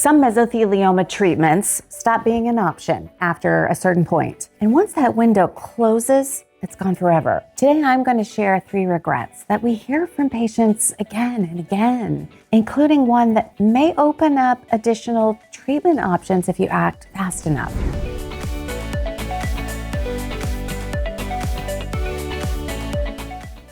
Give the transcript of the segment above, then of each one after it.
Some mesothelioma treatments stop being an option after a certain point. And once that window closes, it's gone forever. Today, I'm going to share 3 regrets that we hear from patients again and again, including one that may open up additional treatment options if you act fast enough.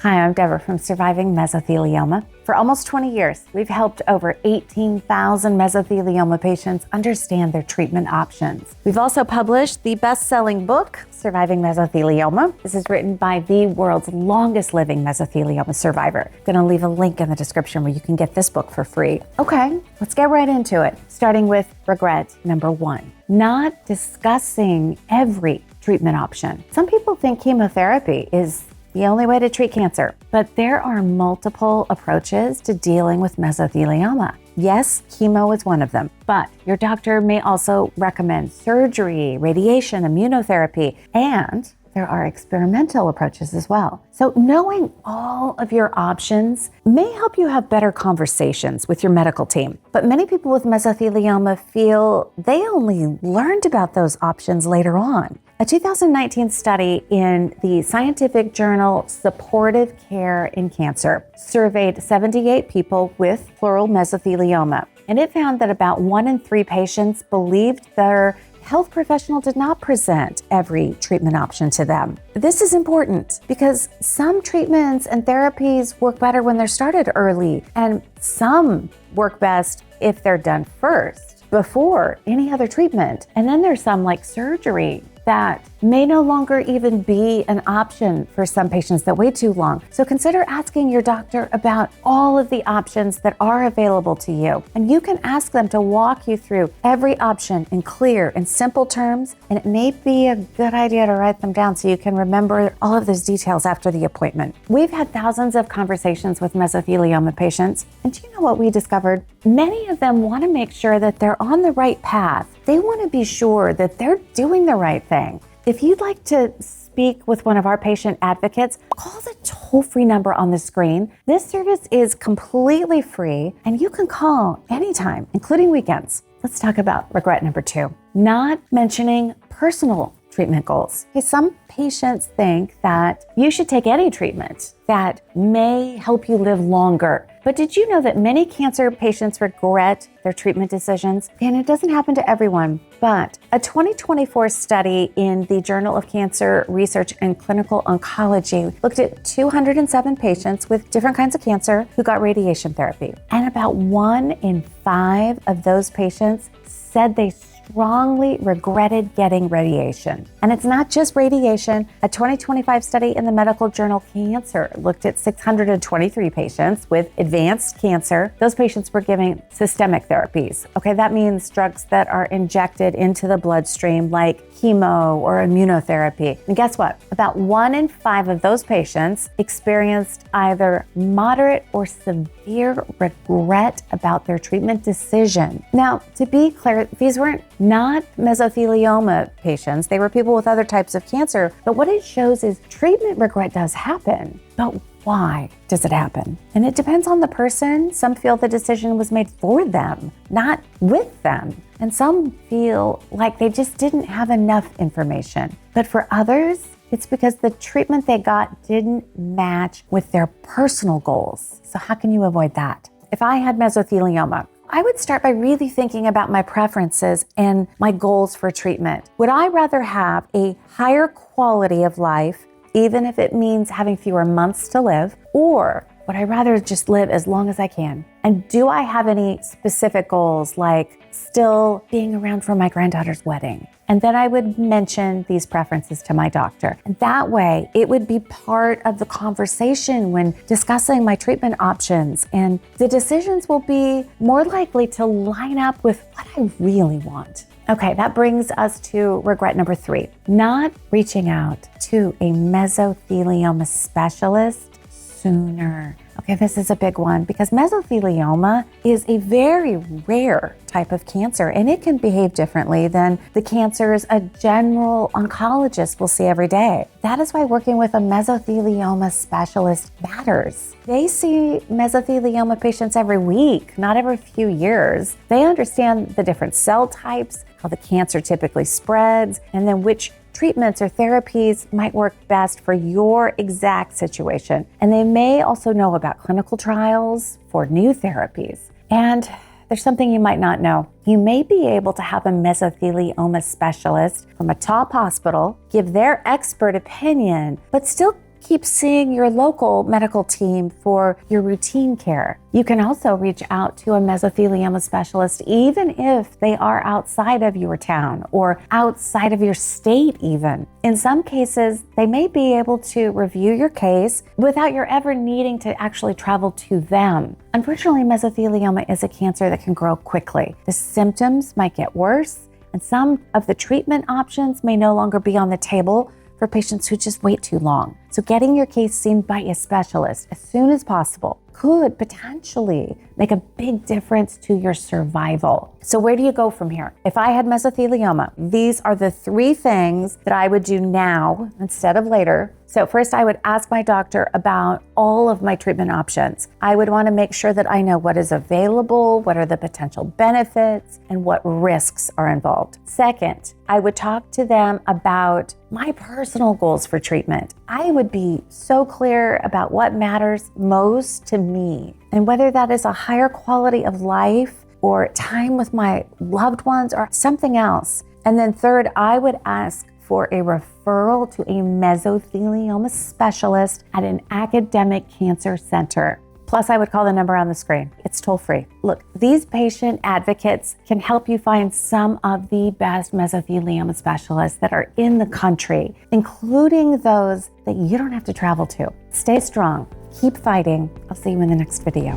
Hi, I'm Deborah from Surviving Mesothelioma. For almost 20 years, we've helped over 18,000 mesothelioma patients understand their treatment options. We've also published the best-selling book, Surviving Mesothelioma. This is written by the world's longest living mesothelioma survivor. I'm gonna leave a link in the description where you can get this book for free. Okay, let's get right into it, starting with regret number 1. Not discussing every treatment option. Some people think chemotherapy is the only way to treat cancer, but there are multiple approaches to dealing with mesothelioma. Yes, chemo is one of them, but your doctor may also recommend surgery, radiation, immunotherapy, and there are experimental approaches as well. So knowing all of your options may help you have better conversations with your medical team. But many people with mesothelioma feel they only learned about those options later on. A 2019 study in the scientific journal Supportive Care in Cancer surveyed 78 people with pleural mesothelioma, and it found that about 1 in 3 patients believed their health professional did not present every treatment option to them. This is important because some treatments and therapies work better when they're started early, and some work best if they're done first before any other treatment. And then there's some like surgery that may no longer even be an option for some patients that wait too long. So consider asking your doctor about all of the options that are available to you. And you can ask them to walk you through every option in clear and simple terms. And it may be a good idea to write them down so you can remember all of those details after the appointment. We've had thousands of conversations with mesothelioma patients. And do you know what we discovered? Many of them want to make sure that they're on the right path. They want to be sure that they're doing the right thing. If you'd like to speak with one of our patient advocates, call the toll-free number on the screen. This service is completely free and you can call anytime, including weekends. Let's talk about regret number 2, not mentioning personal treatment goals. Okay, some patients think that you should take any treatment that may help you live longer. But did you know that many cancer patients regret their treatment decisions? And it doesn't happen to everyone, but a 2024 study in the Journal of Cancer Research and Clinical Oncology looked at 207 patients with different kinds of cancer who got radiation therapy. And about 1 in 5 of those patients said they strongly regretted getting radiation. And it's not just radiation. A 2025 study in the medical journal Cancer looked at 623 patients with advanced cancer. Those patients were given systemic therapies. Okay, that means drugs that are injected into the bloodstream like chemo or immunotherapy. And guess what? About 1 in 5 of those patients experienced either moderate or severe regret about their treatment decision. Now, to be clear, these weren't not mesothelioma patients. They were people with other types of cancer. But what it shows is treatment regret does happen. But why does it happen? And it depends on the person. Some feel the decision was made for them, not with them. And some feel like they just didn't have enough information. But for others, it's because the treatment they got didn't match with their personal goals. So how can you avoid that? If I had mesothelioma, I would start by really thinking about my preferences and my goals for treatment. Would I rather have a higher quality of life, even if it means having fewer months to live, or would I rather just live as long as I can? And do I have any specific goals, like still being around for my granddaughter's wedding? And then I would mention these preferences to my doctor. And that way, it would be part of the conversation when discussing my treatment options. And the decisions will be more likely to line up with what I really want. Okay, that brings us to regret number 3, not reaching out to a mesothelioma specialist sooner. Okay, this is a big one because mesothelioma is a very rare type of cancer and it can behave differently than the cancers a general oncologist will see every day. That is why working with a mesothelioma specialist matters. They see mesothelioma patients every week, not every few years. They understand the different cell types, how the cancer typically spreads, and then which treatments or therapies might work best for your exact situation. And they may also know about clinical trials for new therapies. And there's something you might not know. You may be able to have a mesothelioma specialist from a top hospital give their expert opinion, but still keep seeing your local medical team for your routine care. You can also reach out to a mesothelioma specialist even if they are outside of your town or outside of your state even. In some cases, they may be able to review your case without you ever needing to actually travel to them. Unfortunately, mesothelioma is a cancer that can grow quickly. The symptoms might get worse, and some of the treatment options may no longer be on the table for patients who just wait too long. So getting your case seen by a specialist as soon as possible could potentially make a big difference to your survival. So where do you go from here? If I had mesothelioma, these are the 3 things that I would do now instead of later. So first, I would ask my doctor about all of my treatment options. I would want to make sure that I know what is available, what are the potential benefits, and what risks are involved. Second, I would talk to them about my personal goals for treatment. I would be so clear about what matters most to me, and whether that is a higher quality of life or time with my loved ones or something else. And then third, I would ask for a referral to a mesothelioma specialist at an academic cancer center. Plus, I would call the number on the screen. It's toll-free. Look, these patient advocates can help you find some of the best mesothelioma specialists that are in the country, including those that you don't have to travel to. Stay strong. Keep fighting. I'll see you in the next video.